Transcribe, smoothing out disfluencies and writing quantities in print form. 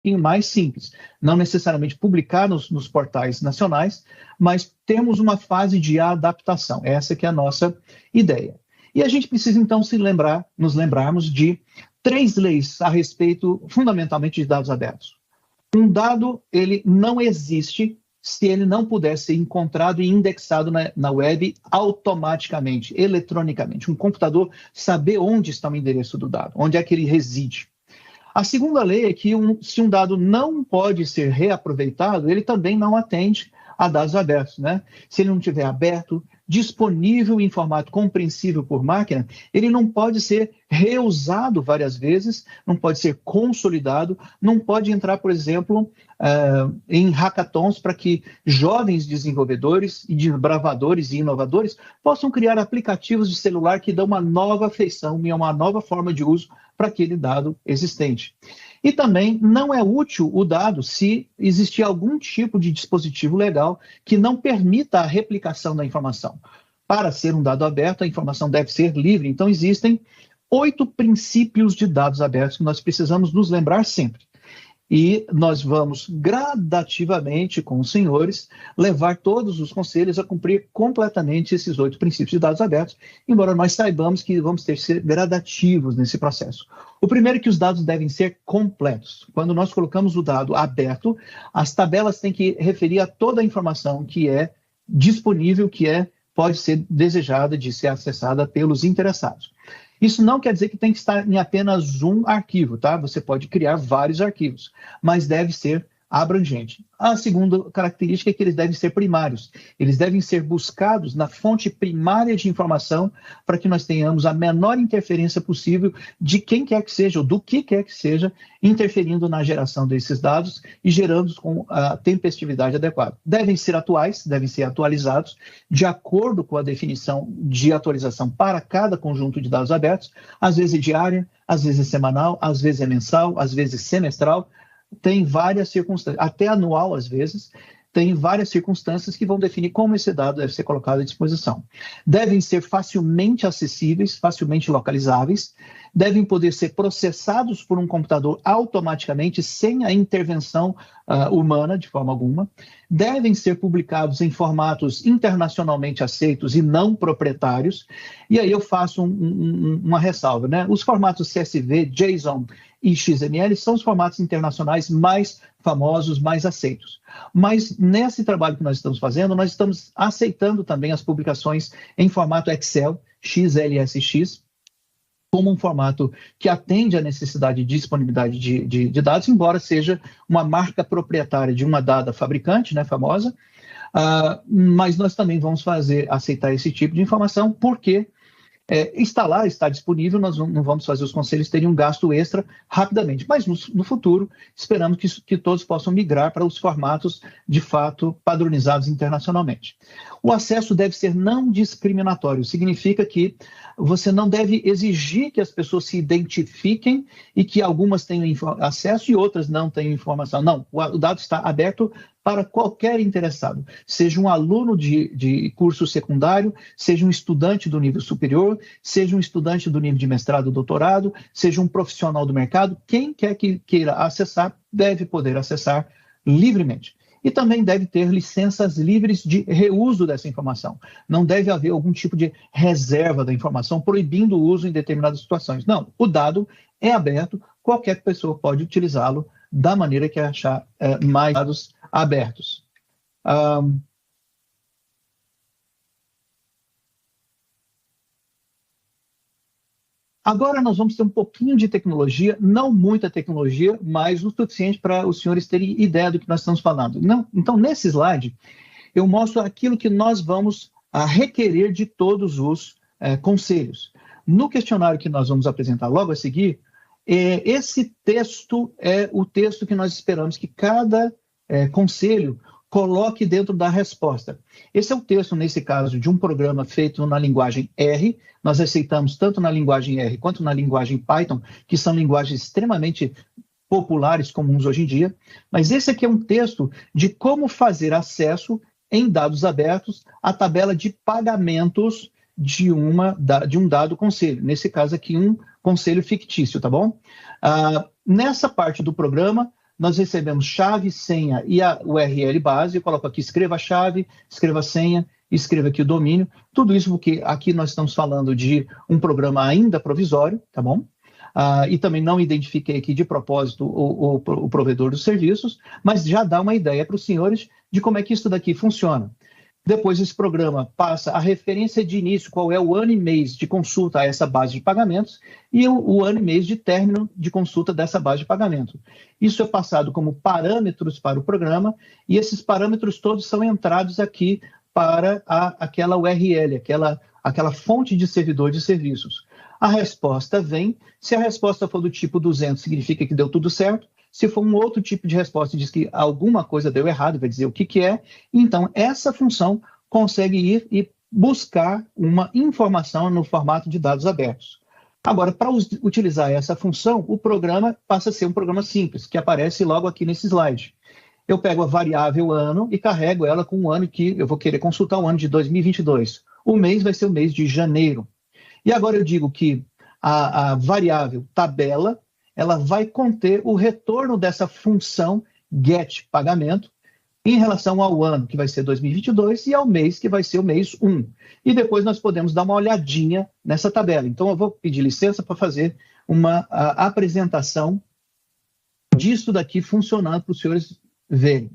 pouquinho mais simples. Não necessariamente publicar nos portais nacionais, mas termos uma fase de adaptação. Essa que é a nossa ideia. E a gente precisa, então, nos lembrarmos de 3 leis a respeito, fundamentalmente, de dados abertos. Um dado, ele não existe se ele não puder ser encontrado e indexado na web automaticamente, eletronicamente. Um computador saber onde está o endereço do dado, onde é que ele reside. A segunda lei é que se um dado não pode ser reaproveitado, ele também não atende a dados abertos, né? Se ele não estiver aberto, disponível em formato compreensível por máquina, ele não pode ser reusado várias vezes, não pode ser consolidado, não pode entrar, por exemplo, em hackathons para que jovens desenvolvedores e desbravadores e inovadores possam criar aplicativos de celular que dão uma nova feição e uma nova forma de uso para aquele dado existente. E também não é útil o dado se existir algum tipo de dispositivo legal que não permita a replicação da informação. Para ser um dado aberto, a informação deve ser livre. Então, existem 8 princípios de dados abertos que nós precisamos nos lembrar sempre. E nós vamos gradativamente, com os senhores, levar todos os conselhos a cumprir completamente esses 8 princípios de dados abertos, embora nós saibamos que vamos ter que ser gradativos nesse processo. O primeiro é que os dados devem ser completos. Quando nós colocamos o dado aberto, as tabelas têm que referir a toda a informação que é disponível, pode ser desejada de ser acessada pelos interessados. Isso não quer dizer que tem que estar em apenas um arquivo, tá? Você pode criar vários arquivos, mas deve ser abrangente. A segunda característica é que eles devem ser primários. Eles devem ser buscados na fonte primária de informação para que nós tenhamos a menor interferência possível de quem quer que seja ou do que quer que seja interferindo na geração desses dados e gerando com a tempestividade adequada. Devem ser atuais, devem ser atualizados de acordo com a definição de atualização para cada conjunto de dados abertos. Às vezes é diária, às vezes é semanal, às vezes é mensal, às vezes é semestral. Tem várias circunstâncias, até anual às vezes, tem várias circunstâncias que vão definir como esse dado deve ser colocado à disposição. Devem ser facilmente acessíveis, facilmente localizáveis, devem poder ser processados por um computador automaticamente, sem a intervenção humana, de forma alguma, devem ser publicados em formatos internacionalmente aceitos e não proprietários, e aí eu faço uma ressalva, né? Os formatos CSV, JSON e XML são os formatos internacionais mais famosos, mais aceitos. Mas nesse trabalho que nós estamos fazendo, nós estamos aceitando também as publicações em formato Excel, XLSX, como um formato que atende à necessidade de disponibilidade de dados, embora seja uma marca proprietária de uma dada fabricante, né, famosa, mas nós também vamos aceitar esse tipo de informação, porque está disponível, nós não vamos fazer os conselhos terem um gasto extra rapidamente, mas no futuro esperamos que todos possam migrar para os formatos de fato padronizados internacionalmente. O acesso deve ser não discriminatório, significa que você não deve exigir que as pessoas se identifiquem e que algumas tenham acesso e outras não tenham informação. Não, o dado está aberto para qualquer interessado, seja um aluno de curso secundário, seja um estudante do nível superior, seja um estudante do nível de mestrado ou doutorado, seja um profissional do mercado, quem quer que queira acessar, deve poder acessar livremente. E também deve ter licenças livres de reuso dessa informação. Não deve haver algum tipo de reserva da informação, proibindo o uso em determinadas situações. Não, o dado é aberto, qualquer pessoa pode utilizá-lo da maneira que achar mais dados abertos. Agora nós vamos ter um pouquinho de tecnologia, não muita tecnologia, mas o suficiente para os senhores terem ideia do que nós estamos falando. Então, nesse slide, eu mostro aquilo que nós vamos requerer de todos os conselhos. No questionário que nós vamos apresentar logo a seguir, esse texto é o texto que nós esperamos que cada conselho coloque dentro da resposta. Esse é o texto, nesse caso, de um programa feito na linguagem R. Nós aceitamos tanto na linguagem R quanto na linguagem Python, que são linguagens extremamente populares, comuns hoje em dia. Mas esse aqui é um texto de como fazer acesso em dados abertos à tabela de pagamentos de um dado conselho. Nesse caso aqui, um conselho fictício, tá bom? Nessa parte do programa, nós recebemos chave, senha e a URL base. Eu coloco aqui, escreva a chave, escreva a senha, escreva aqui o domínio. Tudo isso porque aqui nós estamos falando de um programa ainda provisório, tá bom? E também não identifiquei aqui de propósito o provedor dos serviços, mas já dá uma ideia para os senhores de como é que isso daqui funciona. Depois esse programa passa a referência de início, qual é o ano e mês de consulta a essa base de pagamentos e o ano e mês de término de consulta dessa base de pagamento. Isso é passado como parâmetros para o programa e esses parâmetros todos são entrados aqui para aquela URL, aquela fonte de servidor de serviços. A resposta vem, se a resposta for do tipo 200, significa que deu tudo certo. Se for um outro tipo de resposta, diz que alguma coisa deu errado, vai dizer o que é. Então, essa função consegue ir e buscar uma informação no formato de dados abertos. Agora, para utilizar essa função, o programa passa a ser um programa simples, que aparece logo aqui nesse slide. Eu pego a variável ano e carrego ela com o ano que eu vou querer consultar, o ano de 2022. O mês vai ser o mês de janeiro. E agora eu digo que a variável tabela, ela vai conter o retorno dessa função getPagamento em relação ao ano, que vai ser 2022, e ao mês, que vai ser o mês 1. E depois nós podemos dar uma olhadinha nessa tabela. Então, eu vou pedir licença para fazer uma apresentação disso daqui funcionando para os senhores verem.